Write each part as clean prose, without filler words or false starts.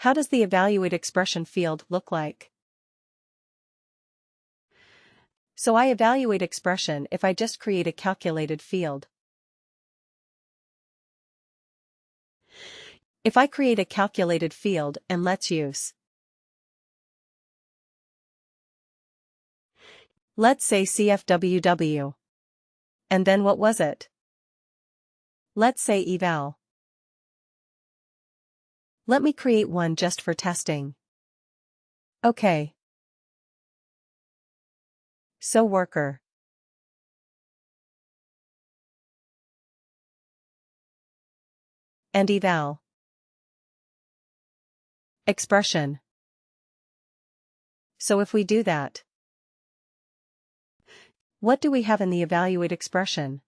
How does the evaluate expression field look like? So I evaluate expression if I just create a calculated field. If I create a calculated field and let's say CFWW. And then what was it? Let's say eval. Let me create one just for testing. Okay. So worker. And eval. Expression. So if we do that, what do we have in the evaluate expression?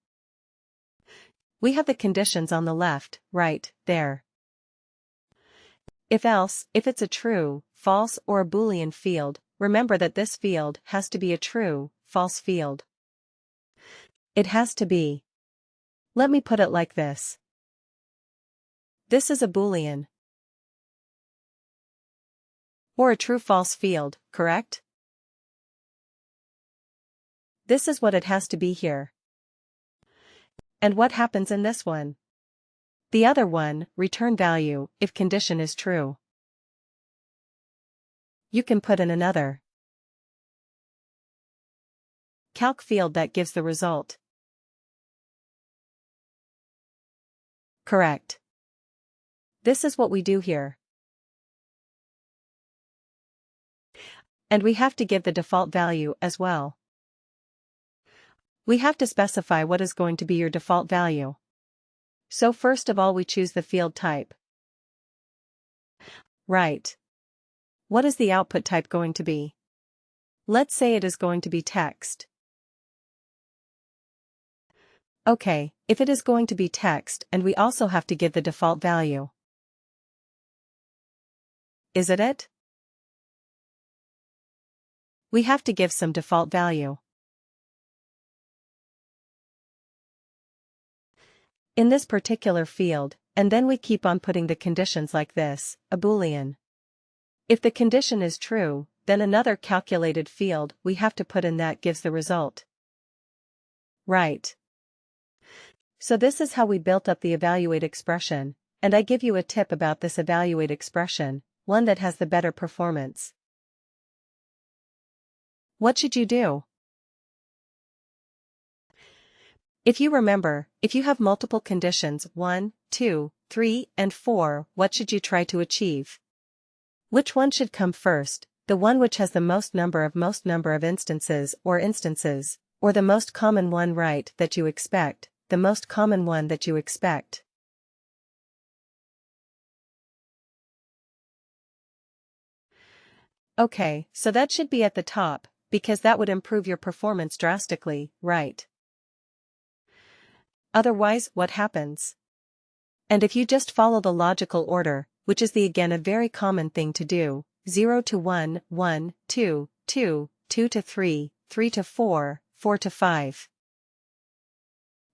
We have the conditions on the left, right, there. If else, if it's a true, false or a Boolean field, remember that this field has to be a true, false field. It has to be. Let me put it like this. This is a Boolean. Or a true-false field, correct? This is what it has to be here. And what happens in this one? The other one, return value, if condition is true. You can put in another calc field that gives the result. Correct. This is what we do here. And we have to give the default value as well. We have to specify what is going to be your default value. So first of all we choose the field type. Right. What is the output type going to be? Let's say it is going to be text. Okay, if it is going to be text and we also have to give the default value. Is it? We have to give some default value. In this particular field, and then we keep on putting the conditions like this, a Boolean. If the condition is true, then another calculated field we have to put in that gives the result. Right. So this is how we built up the evaluate expression, and I give you a tip about this evaluate expression, one that has the better performance. What should you do? If you remember, if you have multiple conditions 1, 2, 3, and 4, what should you try to achieve? Which one should come first, the one which has the most number of instances, or the most common one right that you expect, the most common one that you expect? Okay, so that should be at the top, because that would improve your performance drastically, right? Otherwise, what happens? And if you just follow the logical order, which is again a very common thing to do, 0 to 1, 1, 2, 2, 2 to 3, 3 to 4, 4 to 5.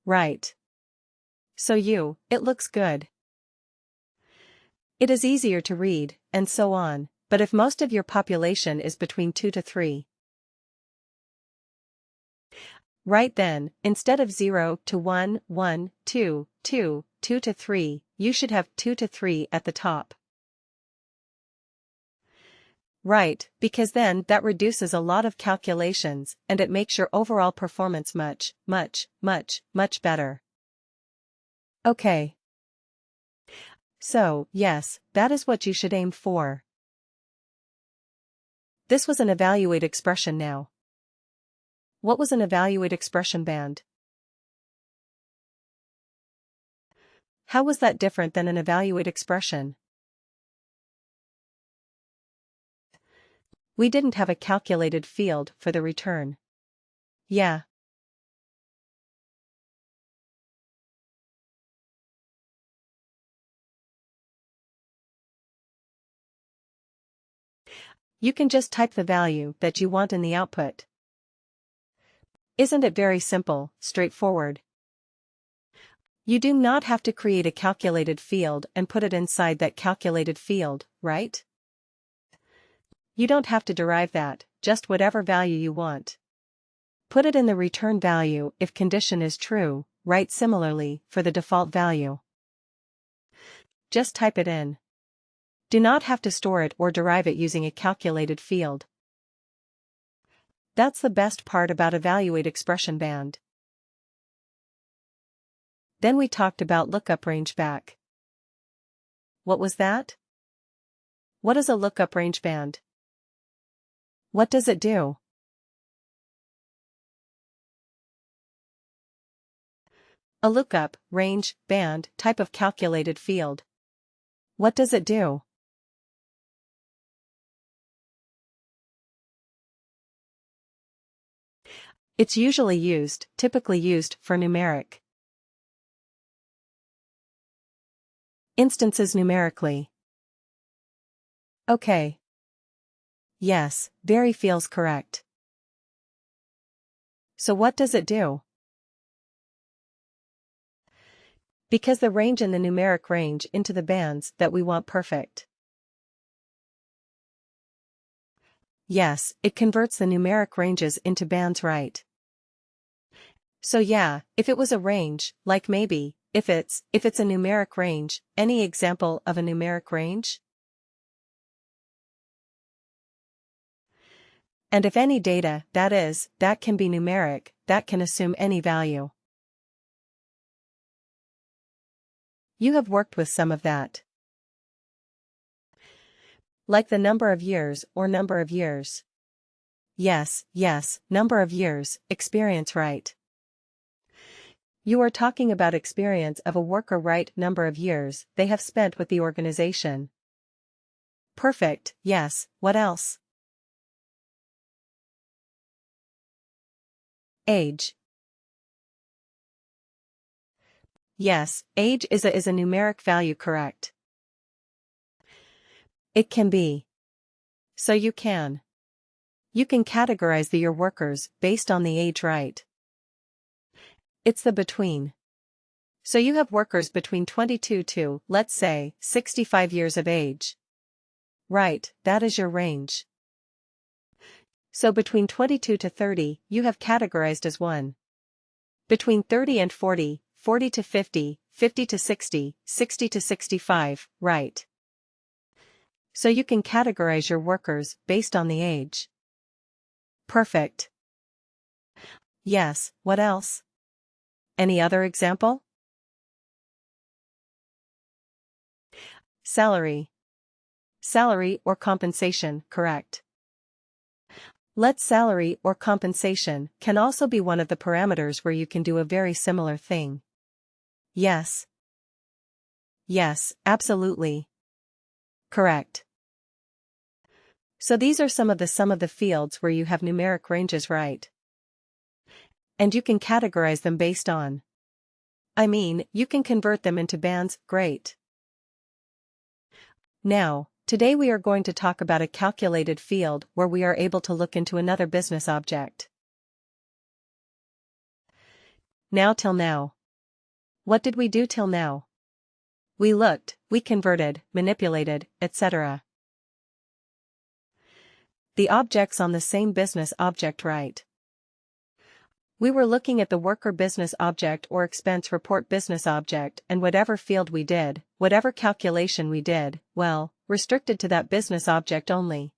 Right. So it looks good. It is easier to read, and so on, but if most of your population is between 2 to 3. Right then, instead of 0 to 1, 1, 2, 2, 2 to 3, you should have 2 to 3 at the top. Right, because then that reduces a lot of calculations and it makes your overall performance much, much, much, much better. Okay. So, yes, that is what you should aim for. This was an evaluate expression now. What was an evaluate expression band? How was that different than an evaluate expression? We didn't have a calculated field for the return. Yeah. You can just type the value that you want in the output. Isn't it very simple, straightforward? You do not have to create a calculated field and put it inside that calculated field, right? You don't have to derive that, just whatever value you want. Put it in the return value if condition is true, right? Similarly, for the default value. Just type it in. Do not have to store it or derive it using a calculated field. That's the best part about evaluate expression band. Then we talked about lookup range back. What was that? What is a lookup range band? What does it do? A lookup, range, band, type of calculated field. What does it do? It's typically used for numeric instances numerically. Okay. Yes, very feels correct. So what does it do? Because the range in the numeric range into the bands that we want perfect. Yes, it converts the numeric ranges into bands, right? So yeah, if it was a range, like maybe, if it's a numeric range, any example of a numeric range? And if any data, that can be numeric, that can assume any value. You have worked with some of that. Like the number of years or number of years. Yes, number of years, experience, right? You are talking about experience of a worker, right? Number of years they have spent with the organization. Perfect, yes, what else? Age. Yes, age is a numeric value, correct? It can be. So you can categorize your workers based on the age, right? It's the between. So you have workers between 22 to, let's say, 65 years of age. Right, that is your range. So between 22 to 30, you have categorized as 1. Between 30 and 40, 40 to 50, 50 to 60, 60 to 65, right? So you can categorize your workers based on the age. Perfect. Yes, what else? Any other example? Salary. Salary or compensation, correct? Let salary or compensation can also be one of the parameters where you can do a very similar thing. Yes. Yes, absolutely. Correct. So these are some of the fields where you have numeric ranges, right? And you can categorize them based on. You can convert them into bands, great. Now, today we are going to talk about a calculated field where we are able to look into another business object. Now till now. What did we do till now? We looked, we converted, manipulated, etc. The objects on the same business object, right? We were looking at the worker business object or expense report business object, and whatever field we did, whatever calculation we did, well, restricted to that business object only.